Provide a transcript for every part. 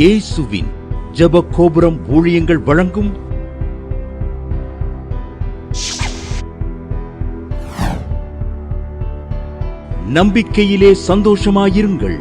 இயேசுவின் ஜெப கோபுரம் ஊழியங்கள் வழங்கும் நம்பிக்கையிலே சந்தோஷமாயிருங்கள்.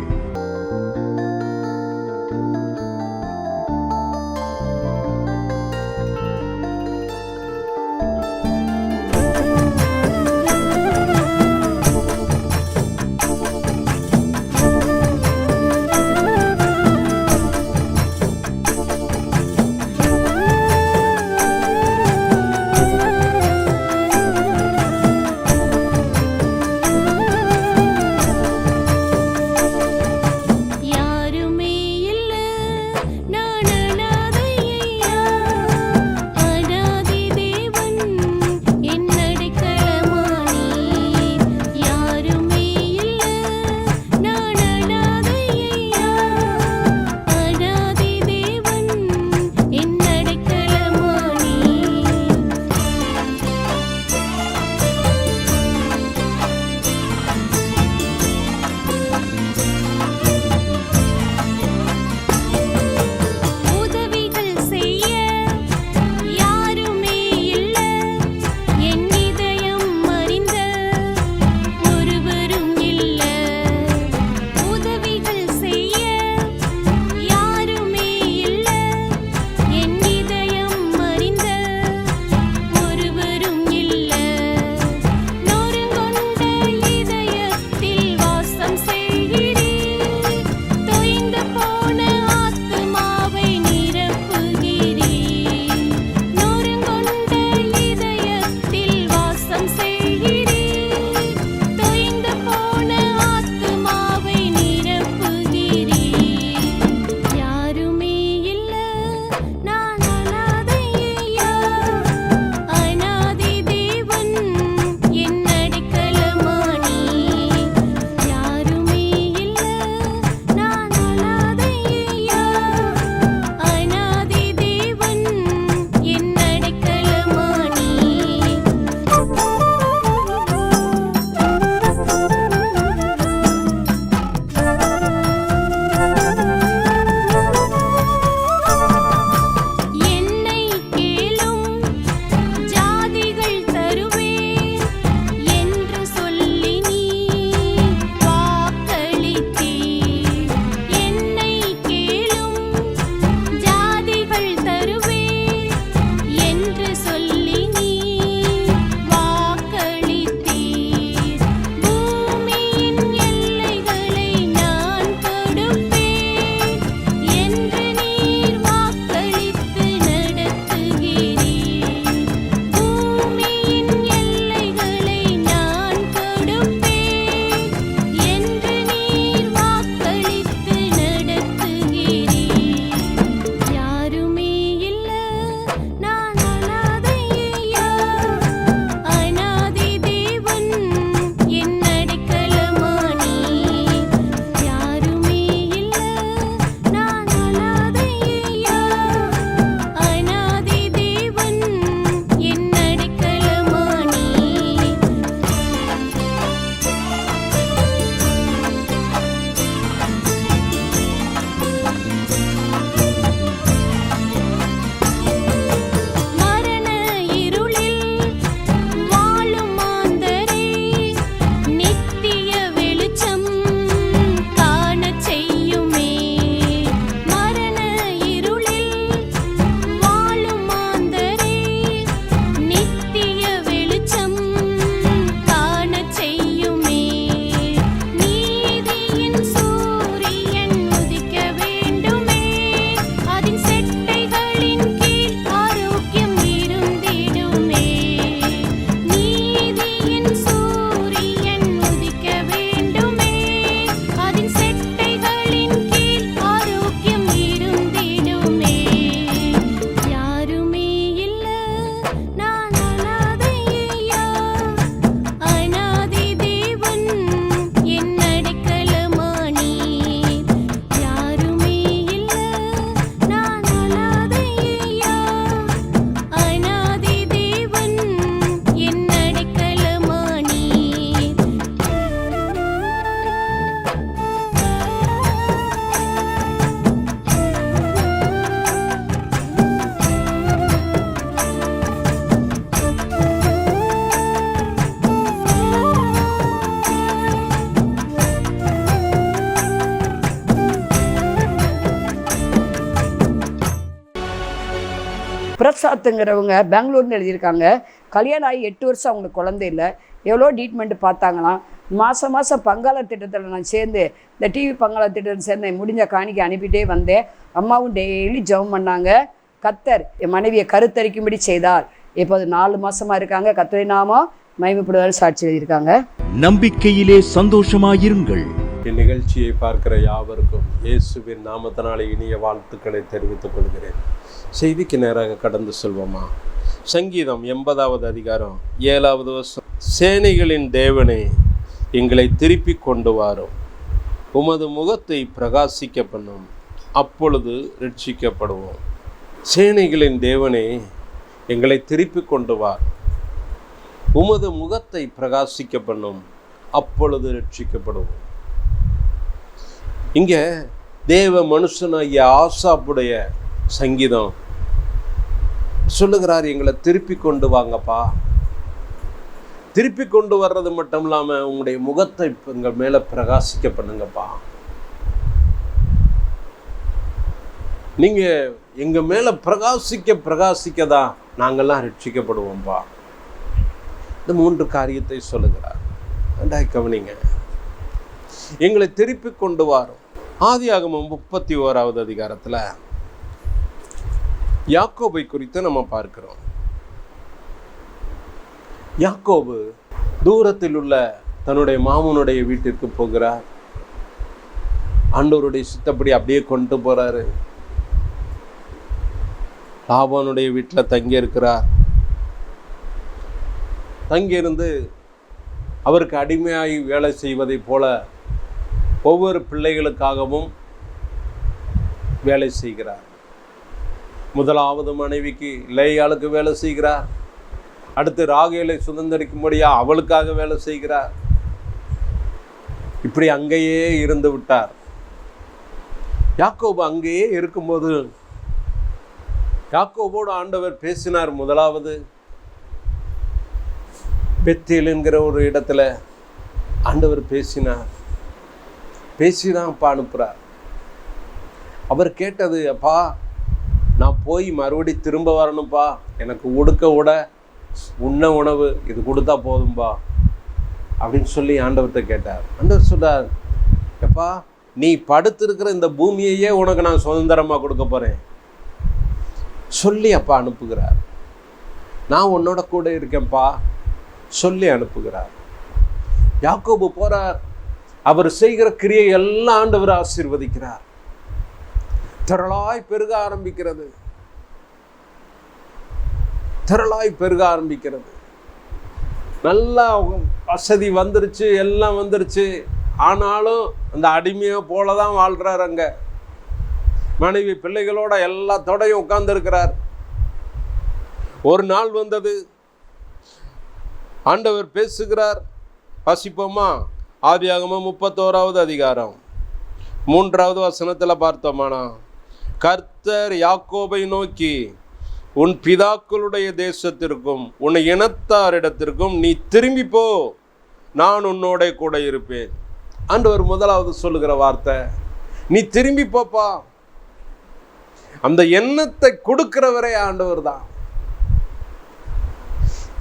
பிரசாத்துங்கிறவங்க பெங்களூர்னு எழுதியிருக்காங்க. கல்யாணம் ஆகி 8 வருஷம் அவங்களுக்கு குழந்தை இல்லை. எவ்வளோ ட்ரீட்மெண்ட்டு பார்த்தாங்களாம். மாதம் பங்காளர் திட்டத்தில் நான் சேர்ந்து, இந்த டிவி பங்காளர் திட்டத்தில் சேர்ந்து முடிஞ்ச காணிக்கை அனுப்பிட்டே வந்தேன். அம்மாவும் டெய்லி ஜெபம் பண்ணாங்க. கர்த்தர் என் மனைவியை கருத்தரிக்கும்படி செய்தார். இப்போது 4 மாதமாக இருக்காங்க. கர்த்தரின் நாமம் மகிமைப்படுவதால் சாட்சி எழுதியிருக்காங்க. நம்பிக்கையிலே சந்தோஷமாயிருங்கள். இந்நிகழ்ச்சியை பார்க்கிற யாவருக்கும் இயேசுவின் நாமத்தினாலே இனிய வாழ்த்துக்களை தெரிவித்துக் கொள்கிறேன். செய்திக்கு நேராக கடந்து செல்வோமா? சங்கீதம் 80வது அதிகாரம் 7வது வசனம். சேனைகளின் தேவனே, எங்களை திருப்பி கொண்டு வாரும், உமது முகத்தை பிரகாசிக்க பண்ணும், அப்பொழுது ரட்சிக்கப்படுவோம். சேனைகளின் தேவனே, எங்களை திருப்பி கொண்டு வார், உமது முகத்தை பிரகாசிக்க பண்ணும், அப்பொழுது ரட்சிக்கப்படுவோம். இங்க தேவ மனுஷனாகிய ஆசாப்புடைய சங்கீதம் சொல்லுகிறார், எங்களை திருப்பி கொண்டு வாங்கப்பா. திருப்பி கொண்டு வர்றது மட்டும் இல்லாமல் உங்களுடைய முகத்தை எங்கள் மேலே பிரகாசிக்க பண்ணுங்கப்பா. நீங்கள் எங்கள் மேலே பிரகாசிக்க தான் நாங்கள்லாம் ரட்சிக்கப்படுவோம்ப்பா. இந்த 3 காரியத்தை சொல்லுகிறார். கவனிங்க. எங்களை திருப்பி கொண்டு வாரும். ஆதியாகமம் 31வது அதிகாரத்தில் யாக்கோபை குறித்து நம்ம பார்க்கிறோம். யாக்கோபு தூரத்தில் உள்ள தன்னுடைய மாமனுடைய வீட்டிற்கு போகிறார். ஆண்டவருடைய சித்தப்படி அப்படியே கொண்டு போறாரு. லாபானுடைய வீட்டில் தங்கி இருக்கிறார். தங்கியிருந்து அவருக்கு அடிமையாகி வேலை செய்வதை போல ஒவ்வொரு பிள்ளைகளுக்காகவும் வேலை செய்கிறார். முதலாவது மனைவிக்கு லேயாளுக்கு வேலை செய்கிறார். அடுத்து ராகேலை சுதந்திரிக்கும்படியா அவளுக்காக வேலை செய்கிறார். இப்படி அங்கேயே இருந்து விட்டார். யாக்கோபு அங்கேயே இருக்கும்போது யாக்கோபோடு ஆண்டவர் பேசினார். முதலாவது பெத்தேல் என்கிற ஒரு இடத்துல ஆண்டவர் பேசினார். பேசிதான் அப்பா அனுப்புகிறார். அவர் கேட்டது, அப்பா நான் போய் மறுபடி திரும்ப வரணும்ப்பா, எனக்கு உடுக்க உண்ண உணவு இது கொடுத்தா போதும்பா அப்படின்னு சொல்லி ஆண்டவர்கிட்ட கேட்டார். ஆண்டவர் சொல்றார், எப்பா நீ படுத்திருக்கிற இந்த பூமியையே உனக்கு நான் சுதந்திரமாக கொடுக்க போகிறேன் சொல்லி அப்பா அனுப்புகிறார். நான் உன்னோட கூட இருக்கேன்ப்பா சொல்லி அனுப்புகிறார். யாக்கோபு போறார். அவர் செய்கிற கிரியை எல்லாம் ஆண்டவர் ஆசீர்வதிக்கிறார். திரளாய் பெருக ஆரம்பிக்கிறது. நல்லா வசதி வந்துருச்சு, எல்லாம் வந்துருச்சு. ஆனாலும் அந்த அடிமையை போலதான் வாழ்றார். அங்க மனைவி பிள்ளைகளோட எல்லாத்தோடையும் உட்கார்ந்து இருக்கிறார். ஒரு நாள் வந்தது, ஆண்டவர் பேசுகிறார். வாசிப்போமா? ஆதியாகமம் 31வது அதிகாரம் 3வது வசனத்தில் பார்த்தோமானா, கர்த்தர் யாக்கோபை நோக்கி, உன் பிதாக்களுடைய தேசத்திற்கும் உன் இனத்தாரிடத்திற்கும் நீ திரும்பி போ, நான் உன்னோட கூட இருப்பேன். ஆண்டவர் முதலாவது சொல்லுகிற வார்த்தை, நீ திரும்பி போப்பா. அந்த எண்ணத்தை கொடுக்கிறவரே ஆண்டவர் தான்.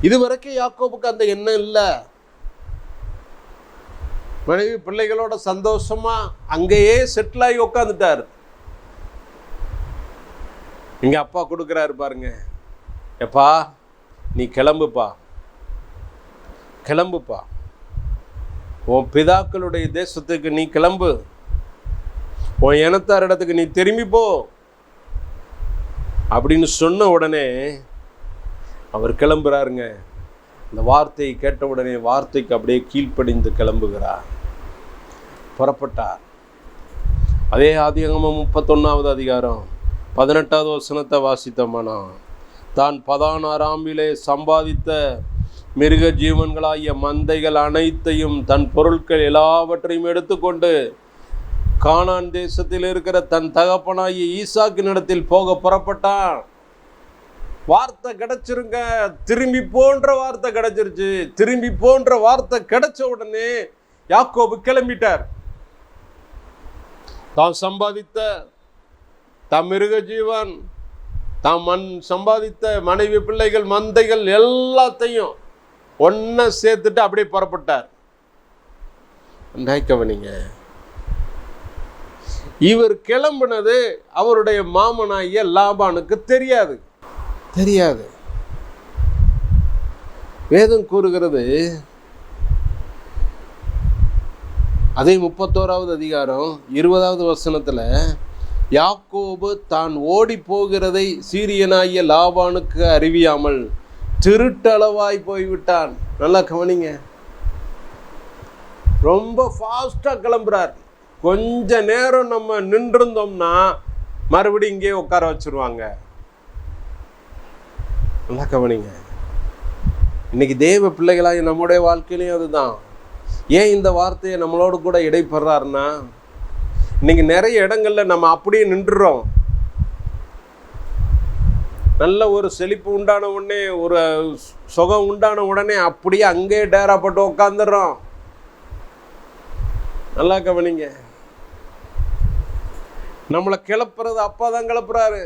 இதுவரைக்கும் யாக்கோபுக்கு அந்த எண்ணம் இல்லை. மனைவி பிள்ளைகளோட சந்தோஷமா அங்கேயே செட்டில் ஆகி உட்காந்துட்டார். இங்க அப்பா கொடுக்குறாரு பாருங்க, எப்பா நீ கிளம்புப்பா, உன் பிதாக்களுடைய தேசத்துக்கு நீ கிளம்பு, உன் இனத்தார் இடத்துக்கு நீ திரும்பி போ அப்படின்னு சொன்ன உடனே அவர் கிளம்புறாருங்க. இந்த வார்த்தையை கேட்ட உடனே வார்த்தைக்கு அப்படியே கீழ்ப்படிந்து கிளம்புகிறார், புறப்பட்டார். அதே ஆதியாகமம் 31வது அதிகாரம் 18வது வசனத்தை வாசித்தோம்னா, தான் பதானாராமிலே சம்பாதித்த மிருக ஜீவன்களாகிய மந்தைகள் அனைத்தையும் தன் பொருட்கள் எல்லாவற்றையும் எடுத்துக்கொண்டு கானான் தேசத்தில் இருக்கிற தன் தகப்பனாகிய ஈசாக்கினிடத்தில் போக புறப்பட்டான். வார்த்தை கிடைச்சிருங்க, திரும்பி போன்ற வார்த்தை கிடைச்சிருச்சு. திரும்பி போன்ற வார்த்தை கிடைச்ச உடனே யாக்கோபு கிளம்பிட்டார். தான் சம்பாதித்த தம் மிருக ஜீவன் தாம் சம்பாதித்த மனைவி, பிள்ளைகள், மந்தைகள் எல்லாத்தையும் ஒன்றை சேர்த்துட்டு அப்படியே புறப்பட்டார். கவனிங்க, இவர் கிளம்புனது அவருடைய மாமனாகிய லாபானுக்கு தெரியாது. வேதம் கூறுகிறது, அதே 31வது அதிகாரம் 20வது வசனத்துல, யாக்கோபு தான் ஓடி போகிறதை சீரியனாகிய லாபானுக்கு அறிவியாமல் திருட்டளவாய் போய்விட்டான். நல்லா கவனிங்க, ரொம்ப ஃபாஸ்டா கிளம்புறார். கொஞ்ச நேரம் நம்ம நின்றிருந்தோம்னா மறுபடியும் இங்கே உட்கார வச்சிருவாங்க. நல்லா கவனிங்க, இன்னைக்கு தேவ பிள்ளைகளாகி நம்முடைய வாழ்க்கையிலையும் அதுதான். ஏன் இந்த வார்த்தையை நம்மளோடு கூட இடைப்படுறாருன்னா, இன்னைக்கு நிறைய இடங்கள்ல நம்ம அப்படியே நின்றுறோம். நல்ல ஒரு செழிப்பு உண்டான உடனே, ஒரு சுகம் உண்டான உடனே அப்படியே அங்கே டேராப்பட்டு உட்காந்துடுறோம். நல்லா கவனிங்க, நம்மளை கிளப்புறது அப்பா தான் கிளப்புறாரு.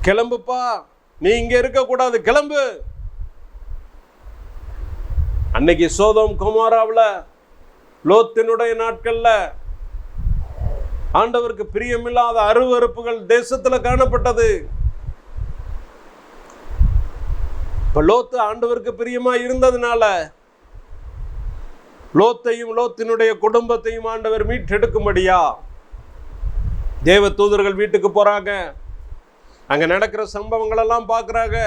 கிளம்புப்பா, நீ இங்க இருக்க கூடாது, கிளம்பு. அன்னைக்கு சோதோம் கொமோராவுல, லோத்தினுடைய நாட்கள்ல ஆண்டவருக்கு பிரியமில்லாத அருவருப்புகள் தேசத்துல காணப்பட்டது. இப்ப லோத்து ஆண்டவருக்கு பிரியமா இருந்ததுனால லோத்தையும் லோத்தினுடைய குடும்பத்தையும் ஆண்டவர் மீட்டெடுக்கும்படியா தேவ தூதர்கள் வீட்டுக்கு போறாங்க. அங்க நடக்கிற சம்பவங்கள் எல்லாம் பார்க்கறாங்க.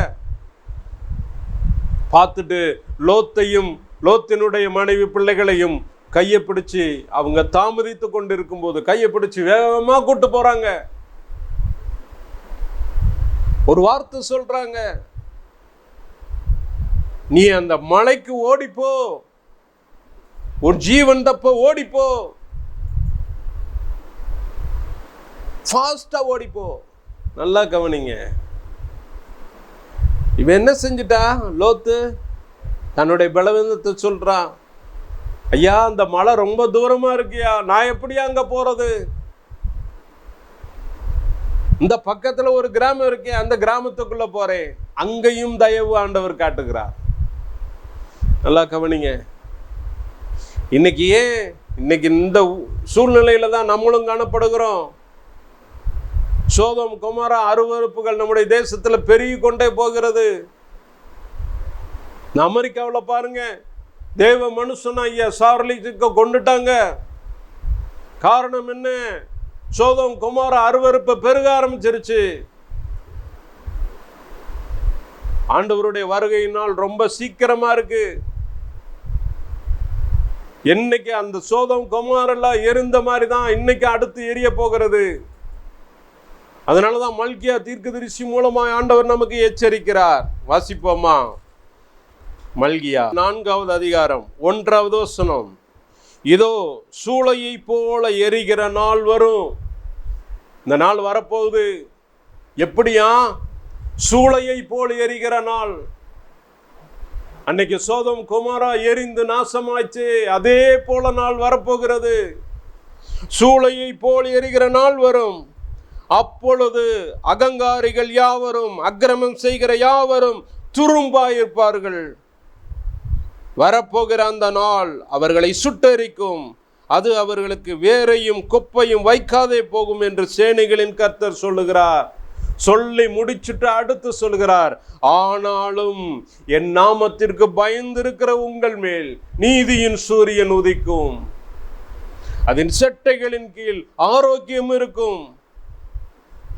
பார்த்துட்டு லோத்தையும் லோத்தினுடைய மனைவி பிள்ளைகளையும் கையை பிடிச்சு, அவங்க தாமதித்து கொண்டு இருக்கும் போது கையை பிடிச்சு வேகமா கூட்டு போறாங்க. ஒரு வார்த்தை சொல்றாங்க, நீ அந்த மலைக்கு ஓடிப்போ, உன் ஜீவன் தப்ப ஓடிப்போ, ஃபாஸ்டா ஓடிப்போ. நல்லா கவனிங்க, இவன் என்ன செஞ்சிட்டா, லோத்து தன்னுடைய பலவீனத்தை சொல்றான். ஐயா, அந்த மலை ரொம்ப தூரமா இருக்கியா, நான் எப்படியா அங்க போறது? இந்த பக்கத்துல ஒரு கிராமம் இருக்கே, அந்த கிராமத்துக்குள்ள போறேன். அங்கேயும் தயவு ஆண்டவர் காட்டுகிறார். நல்லா கவனிங்க, இன்னைக்கு இன்னைக்கு இந்த சூழ்நிலையில தான் நம்மளும் காணப்படுகிறோம். சோதோம் கொமோரா அருவருப்புகள் நம்முடைய தேசத்துல பெருகி கொண்டே போகிறது. அமெரிக்காவில் பாருங்க, தேவ மனுஷனா ஐயா சார்லிக்கு கொண்டுட்டாங்க. காரணம் என்ன? சோதோம் கொமோரா அருவருப்பு பெருக ஆரம்பிச்சிருச்சு. ஆண்டவருடைய வருகையினால் ரொம்ப சீக்கிரமா இருக்கு. இன்னைக்கு அந்த சோதோம் கொமோரெல்லாம் எரிந்த மாதிரி தான் இன்னைக்கு அடுத்து எரிய போகிறது. அதனாலதான் மல்கியா தீர்க்கதரிசி மூலமா ஆண்டவர் நமக்கு எச்சரிக்கிறார். வாசிப்போமா? மல்கியா 4வது அதிகாரம் 1வது வசனம். இதோ சூளையை போல எரிகிற நாள் வரும். இந்த நாள் வரப்போகுது. எப்படியா? சூளையை போல் எரிகிற நாள். அன்னைக்கு சோதோம் கொமோரா எரிந்து நாசமாச்சு, அதே போல நாள் வரப்போகிறது. சூளையை போல் எரிகிற நாள் வரும். அப்பொழுது அகங்காரிகள் யாவரும், அக்கிரமம் செய்கிற யாவரும் துரும்பாயிருப்பார்கள். வரப்போகிற அந்த நாள் அவர்களை சுட்டெரிக்கும். அது அவர்களுக்கு வேரையும் குப்பையும் வைக்காதே போகும் என்று சேனைகளின் கர்த்தர் சொல்லுகிறார். சொல்லி முடிச்சுட்டு அடுத்து சொல்கிறார், ஆனாலும் என் நாமத்திற்கு பயந்திருக்கிற உங்கள் மேல் நீதியின் சூரியன் உதிக்கும். அதன் செட்டைகளின் கீழ் ஆரோக்கியம் இருக்கும்.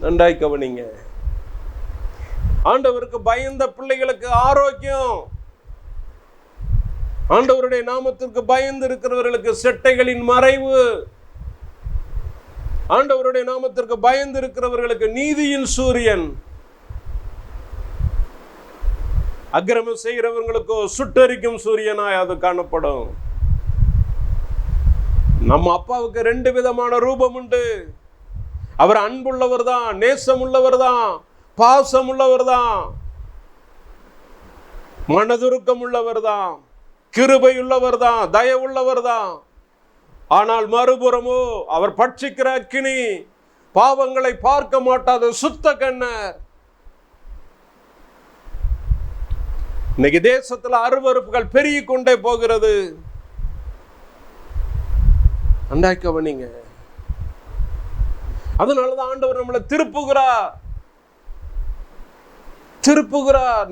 நன்றாய் கவனிங்க, ஆண்டவருக்கு பயந்த பிள்ளைகளுக்கு ஆரோக்கியம். ஆண்டவருடைய நாமத்திற்கு பயந்து இருக்கிறவர்களுக்கு செட்டைகளின் மறைவு. ஆண்டவருடைய நாமத்திற்கு பயந்து இருக்கிறவர்களுக்கு நீதியின் சூரியன். அக்கிரமம் செய்கிறவர்களுக்கோ சுட்டரிக்கும் சூரியனாய் அது காணப்படும். நம்ம அப்பாவுக்கு 2 விதமான ரூபம் உண்டு. அவர் அன்புள்ளவர் தான், நேசம் உள்ளவர் தான், பாசம் உள்ளவர் தான், மனதுருக்கம் உள்ளவர் தான், கிருபை உள்ளவர் தான், தயவுள்ளவர் தான். ஆனால் மறுபுறமோ அவர் பட்சிக்கிற அக்கினி, பாவங்களை பார்க்க மாட்டாத சுத்த கண்ணர். இன்னைக்கு தேசத்துல அருவருப்புகள் பெருகி கொண்டே போகிறது. கவனிங்க. அதனாலதான் ஆண்டவர் நம்மளை திருப்புகிறார்.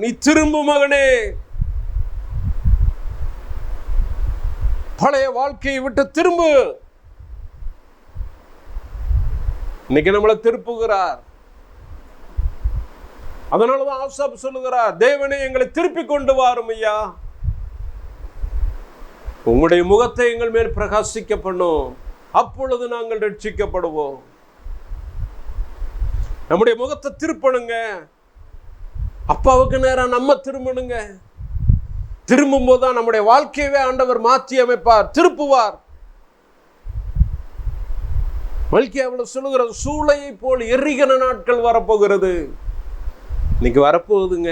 நீ திரும்பு மகனே, பழைய வாழ்க்கையை விட்டு திரும்பு. இன்னைக்கு நம்மளை திருப்புகிறார். அதனாலதான் ஆசாப் சொல்லுகிறார், தேவனே எங்களை திருப்பி கொண்டு வாரும் ஐயா, உங்களுடைய முகத்தை எங்கள் மேல் பிரகாசிக்க பண்ணும், அப்பொழுது நாங்கள் ரட்சிக்கப்படுவோம். நம்முடைய முகத்தை திருப்பணுங்க. அப்பாவுக்கு நேரம் நம்ம திரும்பணுங்க. திரும்பும் போதுதான் நம்முடைய வாழ்க்கையவே ஆண்டவர் மாற்றி அமைப்பார், திருப்புவார். மல்கியாவில் சொல்லுகிறது, சூளையை போல் எரிகிற நாட்கள் வரப்போகிறது. இன்னைக்கு வரப்போகுதுங்க.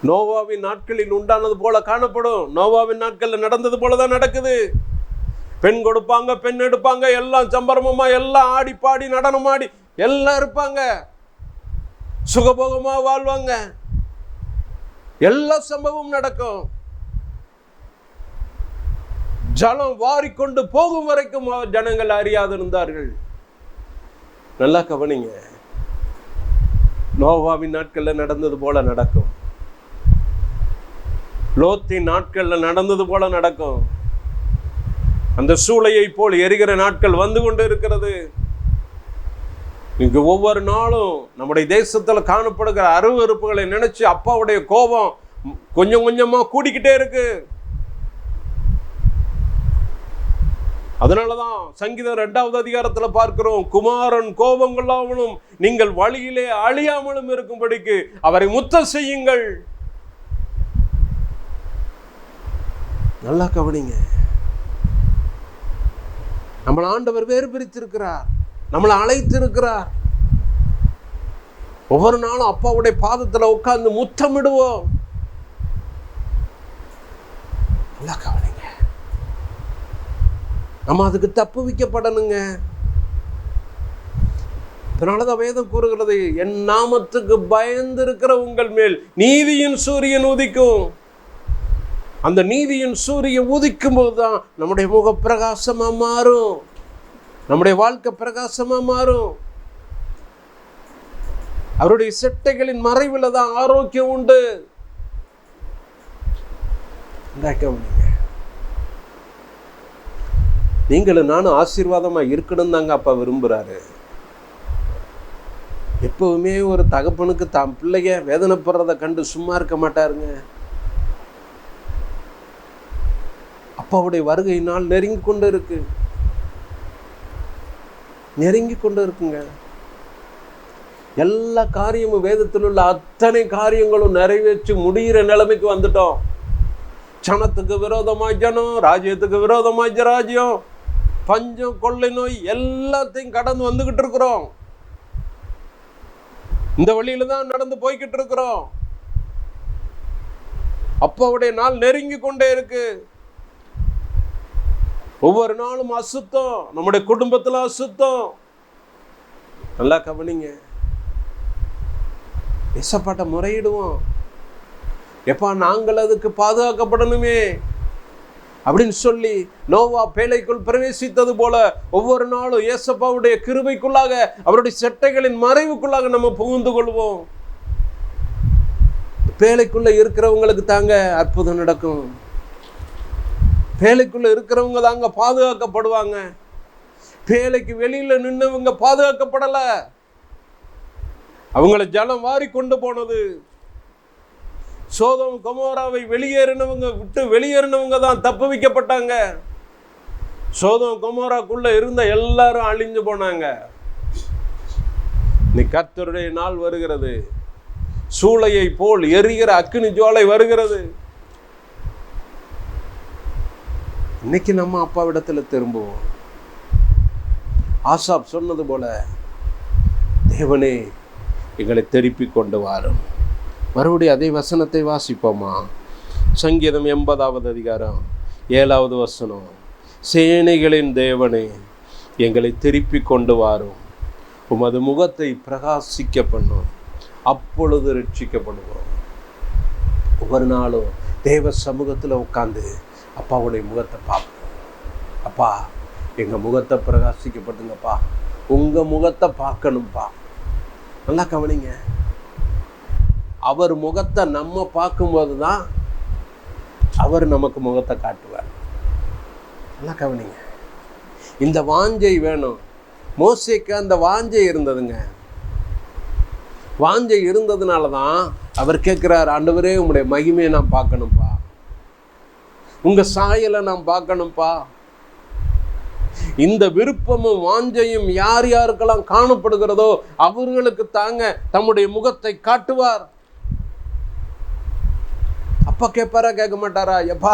நோவாவின் நாட்களில் உண்டானது போல காணப்படும். நோவாவின் நாட்கள்ல நடந்தது போலதான் நடக்குது. பெண் கொடுப்பாங்க, பெண் எடுப்பாங்க, எல்லாம் சம்பரமமா, எல்லாம் ஆடி பாடி நடனமாடி எல்லாம் இருப்பாங்க, சுகபோகமா வாழ்வாங்க, எல்லா சம்பவமும் நடக்கும். ஜலம் வாரிக்கொண்டு போகும் வரைக்கும் ஜனங்கள் அறியாது இருந்தார்கள். நல்லா கவனிங்க. நோவாவின் நாட்கள்ல நடந்தது போல நடக்கும். லோத்தின் நாட்கள்ல நடந்தது போல நடக்கும். அந்த சூளையை போல் எரிகிற நாட்கள் வந்து கொண்டு இருக்கிறது. இங்கு ஒவ்வொரு நாளும் நம்முடைய தேசத்துல காணப்படுகிற அருவருப்புகளை நினைச்சு அப்பாவுடைய கோபம் கொஞ்சம் கொஞ்சமா கூடிக்கிட்டே இருக்கு. அதனாலதான் சங்கீதம் 2வது அதிகாரத்துல பார்க்கிறோம், குமாரன் கோபம் கொள்ளாமலும் நீங்கள் வழியிலே அழியாமலும் இருக்கும்படிக்கு அவரை முத்தம் செய்யுங்கள். நல்லா கவனிங்க. நம்மளை ஆண்டவர் வேறு பிரித்திருக்கிறார், நம்மளை அழைத்திருக்கிறார். ஒவ்வொரு நாளும் அப்பாவுடைய பாதத்துல உட்கார்ந்து முத்தமிடுவோம். நல்லா கவனிங்க. நம்ம அதுக்கு தப்பு வைக்கப்படணுங்க. அதனாலதான் வேதம் கூறுகிறது, என் நாமத்துக்கு பயந்து இருக்கிற உங்கள் மேல் நீதியின் சூரியன் உதிக்கும். அந்த நீதியின் சூரியன் உதிக்கும் போதுதான் நம்முடைய முக பிரகாசமா மாறும், நம்முடைய வாழ்க்கை பிரகாசமா மாறும். அவருடைய செட்டைகளின் மறைவில் தான் ஆரோக்கியம் உண்டு. நீங்களும் நானும் ஆசீர்வாதமா இருக்கணும் தாங்க அப்பா விரும்புறாரு. எப்பவுமே ஒரு தகப்பனுக்கு தான் பிள்ளைய வேதனைப்படுறத கண்டு சும்மா இருக்க மாட்டாருங்க. அப்பாவுடைய வருகை நாள் நெருங்கி கொண்டு இருக்குங்க. எல்லா காரியமும் வேதத்தில் உள்ள அத்தனை காரியங்களும் நிறைவேற்றி முடிகிற நிலைமைக்கு வந்துட்டோம். சனத்துக்கு விரோதமாய் ஜனம், ராஜ்யத்துக்கு விரோதமாய் ராஜ்யம், பஞ்சம், கொள்ளை நோய் எல்லாத்தையும் கடந்து வந்துகிட்டு இருக்கிறோம். இந்த வழியில தான் நடந்து போய்கிட்டு இருக்கிறோம். அப்பாவுடைய நாள் நெருங்கி கொண்டே இருக்கு. ஒவ்வொரு நாளும் அசுத்தம், நம்முடைய குடும்பத்துல அசுத்தம். நல்லா கவனிங்க. ஏசப்பாட்ட முறையிடுவோம், எப்பா நாங்கள் அதுக்கு பாதுகாக்கப்படணுமே அப்படின்னு சொல்லி நோவா பேழைக்குள் பிரவேசித்தது போல ஒவ்வொரு நாளும் ஏசப்பாவுடைய கிருபைக்குள்ளாக, அவருடைய செட்டைகளின் மறைவுக்குள்ளாக நம்ம புகுந்து கொள்வோம். பேழைக்குள்ள இருக்கிறவங்களுக்கு தாங்க அற்புதம் நடக்கும். பேழைக்குள்ள இருக்கிறவங்க தாங்க பாதுகாக்கப்படுவாங்க. பேழைக்கு வெளியில நின்னவங்க பாதுகாக்கப்படல. அவங்கள ஜலம் வாரி கொண்டு போனது. சோதோம் கொமோராவை வெளியேறினவங்க தான் தப்பு வைக்கப்பட்டாங்க. சோதோம் கொமோராக்குள்ள இருந்த எல்லாரும் அழிஞ்சு போனாங்க. நீ கர்த்தருடைய நாள் வருகிறது, சூளையை போல் எரிகிற அக்கினி ஜுவாலை வருகிறது. இன்னைக்கு நம்ம அப்பாவிடத்துல திரும்புவோம். ஆசாப் சொன்னது போல, தேவனே எங்களை திருப்பி கொண்டு வாரும். மறுபடியும் அதே வசனத்தை வாசிப்போமா? சங்கீதம் 80வது அதிகாரம் 7வது வசனம். சேனைகளின் தேவனே எங்களை திருப்பி கொண்டு வாரும். உமது முகத்தை பிரகாசிக்க பண்ணும், அப்பொழுது ரட்சிக்கப்படுவோம். ஒவ்வொரு நாளும் தேவ சமூகத்தில் உட்காந்து அப்பாவுடைய முகத்தை பார்ப்போம். அப்பா, எங்கள் முகத்தை பிரகாசிக்கப்படுங்கப்பா, உங்கள் முகத்தை பார்க்கணும்ப்பா. நல்லா கவனிங்க, அவர் முகத்தை நம்ம பார்க்கும்போது தான் அவர் நமக்கு முகத்தை காட்டுவார். நல்லா கவனிங்க, இந்த வாஞ்சை வேணும். மோசேக்கு அந்த வாஞ்சை இருந்ததுங்க. வாஞ்சை இருந்ததுனால தான் அவர் கேட்குறார், ஆண்டவரே உங்களுடைய மகிமையை நான் பார்க்கணும்ப்பா, உங்கள் சாயலை நான் பார்க்கணும்ப்பா. இந்த விருப்பமும் வாஞ்சையும் யார் யாருக்கெல்லாம் காணப்படுகிறதோ அவர்களுக்கு தாங்க தம்முடைய முகத்தை காட்டுவார். அப்பா கேட்பாரா, கேட்க மாட்டாரா? எப்பா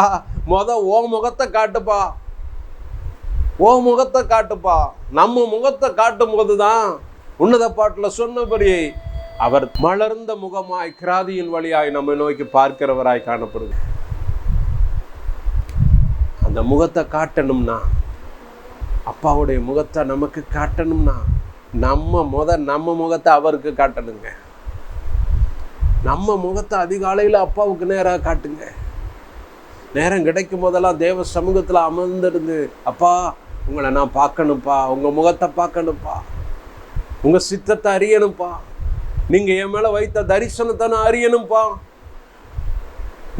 ஓ முகத்தை காட்டுப்பா, ஓ முகத்தை காட்டுப்பா. நம்ம முகத்தை காட்டும் போதுதான் உன்னத பாட்டில் சொன்னபடி அவர் மலர்ந்த முகமாய் கிராதியின் வழியாய் நம்ம நோக்கி பார்க்கிறவராய் காணப்படுது. அந்த முகத்தை காட்டணும்னா, அப்பாவுடைய முகத்தை நமக்கு காட்டணும்னா நம்ம முகத்தை அவருக்கு காட்டணுங்க. நம்ம முகத்தை அதிகாலையில் அப்பாவுக்கு நேராக காட்டுங்க. நேரம் கிடைக்கும் போதெல்லாம் தேவ சமூகத்தில் அமர்ந்திருந்து, அப்பா உங்களை நான் பார்க்கணும்ப்பா, உங்கள் முகத்தை பார்க்கணும்ப்பா, உங்கள் சித்தத்தை அறியணும்ப்பா, நீங்கள் என் மேலே வைத்த தரிசனத்தை நான் அறியணும்ப்பா,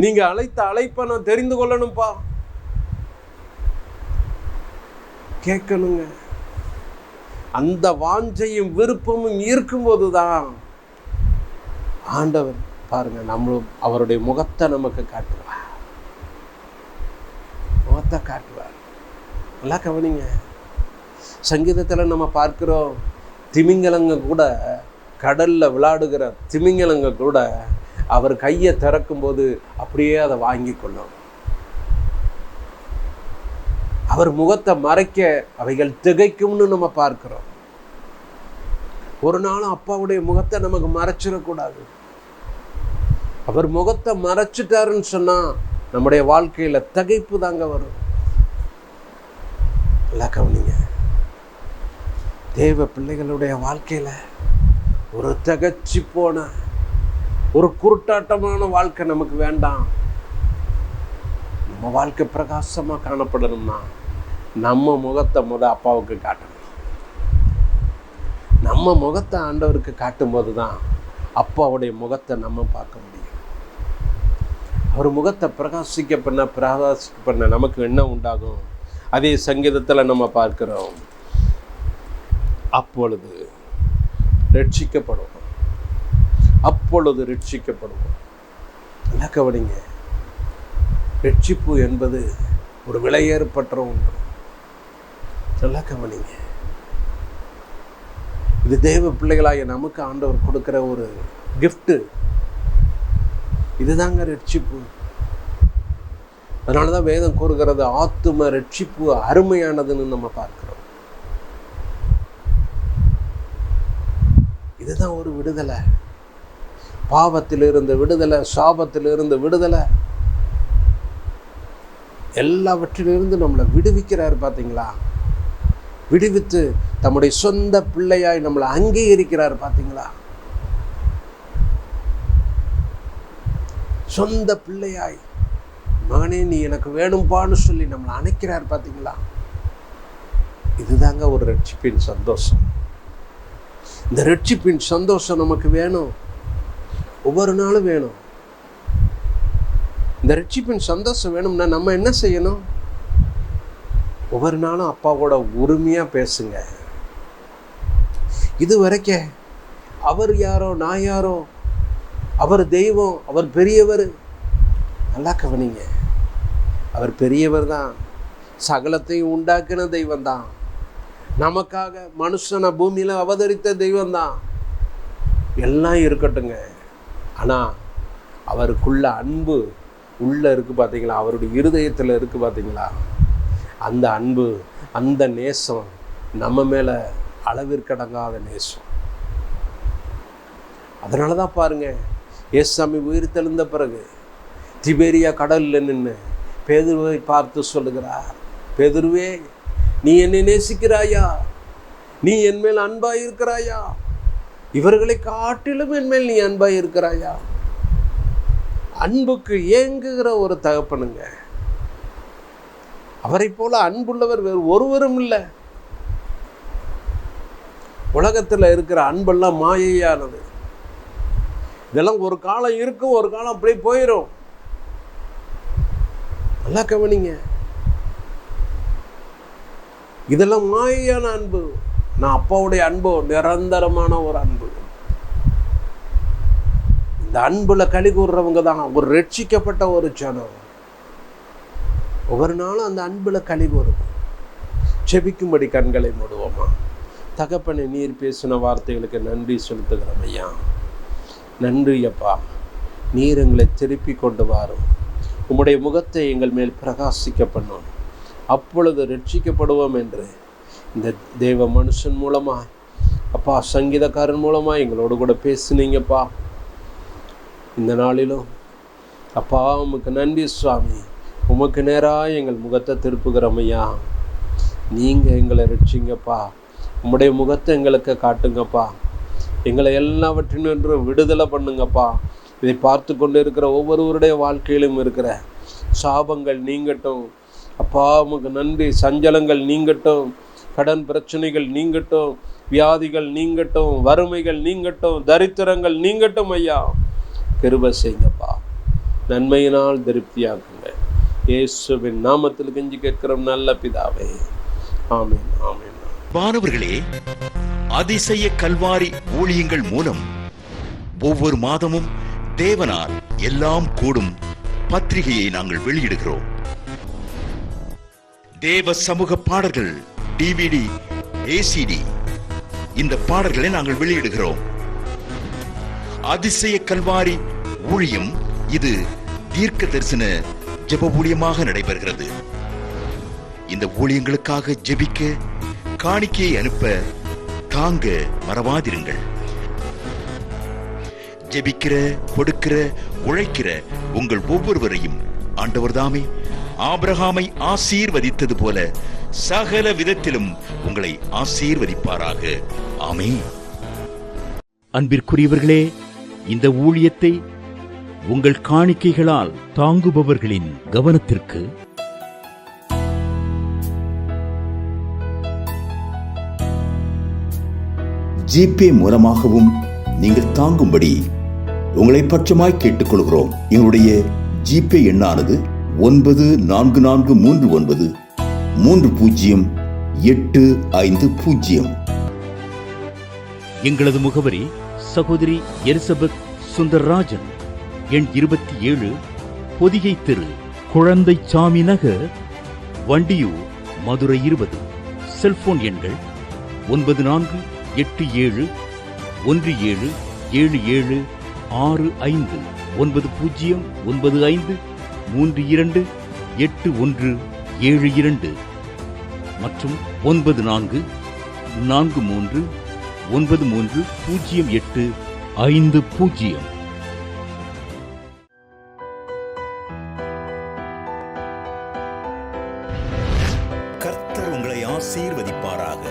நீங்கள் அழைத்த அழைப்பை நான் தெரிந்து கொள்ளணும்ப்பா, கேட்கணுங்க. அந்த வாஞ்சையும் விருப்பமும் இருக்கும்போது தான் ஆண்டவர் பாருங்க நம்மளும் அவருடைய முகத்தை நமக்கு காட்டுவார், முகத்தை காட்டுவார். நல்லா கவனிங்க, சங்கீதத்தில் நம்ம பார்க்கிறோம், திமிங்கலங்க கூட, கடல்ல விளையாடுகிற திமிங்கலங்க கூட அவர் கையை திறக்கும்போது அப்படியே அதை வாங்கி கொள்ளும். அவர் முகத்தை மறைக்க அவைகள் திகைக்கும்னு நம்ம பார்க்கிறோம். ஒரு நாளும் அப்பாவுடைய முகத்தை நமக்கு மறைச்சிடக்கூடாது. அவர் முகத்தை மறைச்சிட்டாருன்னு சொன்னா நம்முடைய வாழ்க்கையில திகைப்பு தாங்க வரும். நல்லா கவனிங்க, தேவ பிள்ளைகளுடைய வாழ்க்கையில ஒரு திகச்சு போன ஒரு குருட்டாட்டமான வாழ்க்கை நமக்கு வேண்டாம். நம்ம வாழ்க்கை பிரகாசமாக காணப்படணும்னா நம்ம முகத்தை அப்பாவுக்கு காட்டணும். நம்ம முகத்தை ஆண்டவருக்கு காட்டும்போது தான் அப்பாவுடைய முகத்தை நம்ம பார்க்க முடியும். அவர் முகத்தை பிரகாசிக்க பண்ண நமக்கு என்ன உண்டாகும்? அதே சங்கீதத்தில் நம்ம பார்க்கிறோம், அப்பொழுது ரட்சிக்கப்படுவோம், அப்பொழுது ரட்சிக்கப்படுவோம். நல்லா கவனிங்க, ரட்சிப்பு என்பது ஒரு விலையேறப்பட்ட ஒன்று. நல்லா கவனிங்க, இது தேவ பிள்ளைகளாகிய நமக்கு ஆண்டவர் கொடுக்கிற ஒரு கிஃப்ட்டு. இதுதாங்க ரட்சிப்பு. அதனால தான் வேதம் கூறுகிறது, ஆத்தும ரட்சிப்பு அருமையானதுன்னு நம்ம பார்க்கிறோம். இதுதான் ஒரு விடுதலை. பாவத்திலிருந்து விடுதலை, சாபத்திலிருந்து விடுதலை, எல்லாவற்றிலிருந்து நம்மளை விடுவிக்கிறார். பார்த்தீங்களா? விடுவித்து தம்முடைய சொந்த பிள்ளையாய் நம்மளை அங்கீகரிக்கிறார். பார்த்தீங்களா? சொந்த பிள்ளையாய், மகனே நீ எனக்கு வேணும்பான்னு சொல்லி நம்மளை அணைக்கிறார். பார்த்தீங்களா? இதுதாங்க ஒரு ரட்சிப்பின் சந்தோஷம். இந்த ரட்சிப்பின் சந்தோஷம் நமக்கு வேணும், ஒவ்வொரு நாளும் வேணும். இந்த ரட்சிப்பின் சந்தோஷம் வேணும்னா நம்ம என்ன செய்யணும்? ஒவ்வொரு நாளும் அப்பாவோட உரிமையாக பேசுங்க. இது வரைக்கும் அவர் யாரோ நான் யாரோ, அவர் தெய்வம், அவர் பெரியவர். நல்லா கவனிங்க, அவர் பெரியவர் தான், சகலத்தையும் உண்டாக்கின தெய்வம் தான், நமக்காக மனுஷனை பூமியில் அவதரித்த தெய்வம் தான். எல்லாம் இருக்கட்டுங்க, ஆனால் அவருக்குள்ள அன்பு உள்ளே இருக்குது. பார்த்தீங்களா? அவருடைய இருதயத்தில் இருக்குது. பார்த்தீங்களா? அந்த அன்பு, அந்த நேசம் நம்ம மேலே அளவிற்கடங்காத நேசம். அதனால தான் பாருங்கள், இயேசுசாமி உயிர் தெழுந்த பிறகு திபேரியா கடலில் நின்று பேதுருவை பார்த்து சொல்லுகிறார், பேதுருவே நீ என்னை நேசிக்கிறாயா? நீ என் மேல் அன்பாய் இருக்கிறாயா? இவர்களை காட்டிலும் என் மேல் நீ அன்பாய் இருக்கிறாயா? அன்புக்கு ஏங்குகிற ஒரு தகப்பனுங்க. அவரை போல அன்புள்ளவர் வேறு ஒருவரும் இல்லை. உலகத்தில் இருக்கிற அன்பெல்லாம் மாயையானது. இதெல்லாம் ஒரு காலம் இருக்கும், ஒரு காலம் அப்படியே போயிடும். நல்லா கவனிங்க. இதெல்லாம் மாயையான அன்பு. நான் அப்பாவுடைய அன்பு நிரந்தரமான ஒரு அன்பு. இந்த அன்புல களி கூறுறவங்க தான் ஒரு ரட்சிக்கப்பட்ட ஒரு ஜனம். ஒவ்வொரு நாளும் அந்த அன்புல களி கூறும். செபிக்கும்படி கண்களை மூடுவோமா? தகப்பனை, நீர் பேசின வார்த்தைகளுக்கு நன்றி செலுத்துகிறோம் ஐயா. நன்றி அப்பா. நீர் எங்களை திருப்பி கொண்டு வாரும். உம்முடைய முகத்தை எங்கள் மேல் பிரகாசிக்க பண்ணும். அப்பொழுது ரட்சிக்கப்படுவோம் என்று இந்த தேவ மனுஷன் மூலமாக அப்பா, சங்கீதக்காரன் மூலமாக எங்களோடு கூட பேசுனீங்கப்பா. இந்த நாளிலும் அப்பா உமக்கு நன்றி சுவாமி. உமக்கு நேராக எங்கள் முகத்தை திருப்புகிறோம் ஐயா. நீங்கள் எங்களை ரட்சிங்கப்பா. உம்முடைய முகத்தை எங்களுக்கு காட்டுங்கப்பா. எங்களை எல்லாவற்றினும் விடுதலை பண்ணுங்கப்பா. இதை பார்த்து கொண்டு இருக்கிற ஒவ்வொருவருடைய வாழ்க்கையிலும் இருக்கிற சாபங்கள் நீங்கட்டும் அப்பா. உமக்கு நன்றி. சஞ்சலங்கள் நீங்கட்டும், கடன் பிரச்சனைகள் நீங்கட்டும், வியாதிகள் நீங்கட்டும், வறுமைகள் நீங்கட்டும், தரித்திரங்கள் நீங்கட்டும் ஐயா. கிருபை செய்யுங்கப்பா. நன்மையினால் திருப்தியாக்குங்க. இயேசுவின் நாமத்தில் கெஞ்சி கேட்கிறோம் நல்ல பிதாவே. ஆமென், ஆமென். மாணவர்களே, அதிசய கல்வாரி ஊழியங்கள் மூலம் ஒவ்வொரு மாதமும் தேவனால் எல்லாம் கூடும் பத்திரிகையை நாங்கள் வெளியிடுகிறோம். தேவ சமூக பாடல்கள் DVD, ACD இந்த பாடல்களை நாங்கள் வெளியிடுகிறோம். அதிசய கல்வாரி ஊழியம் இது தீர்க்க தரிசன ஜெப ஊழியமாக நடைபெறுகிறது. இந்த ஊழியங்களுக்காக ஜெபிக்க, காணிக்கையை அனுப்ப தாங்க மறவாதிருங்கள். ஜெபிக்கிற, கொடுக்கிற, உழைக்கிற உங்கள் ஒவ்வொருவரையும் ஆண்டவர் தாமே ஆபிரகாமை ஆசீர்வதித்தது போல சகல விதத்திலும் உங்களை ஆசீர்வதிப்பாராக. ஆமென். அன்பிற்குரியவர்களே, இந்த ஊழியத்தை உங்கள் காணிக்கைகளால் தாங்குபவர்களின் கவனத்திற்கு ஜிபே மூலமாகவும் நீங்கள் தாங்கும்படி உங்களை பட்சமாய் கேட்டுக்கொள்கிறோம். எங்களுடைய ஜிபே எண்ணானது 9439308550. எங்களது முகவரி சகோதரி எலிசபெத் சுந்தர்ராஜன், எண் 27, பொதிகை தெரு, குழந்தைச்சாமி நகர், வண்டியூர், மதுரை 20. செல்போன் எண்கள் 9484177765 9095328172 மற்றும் 9439308550. கர்த்தர் உங்களை ஆசீர்வதிப்பாராக.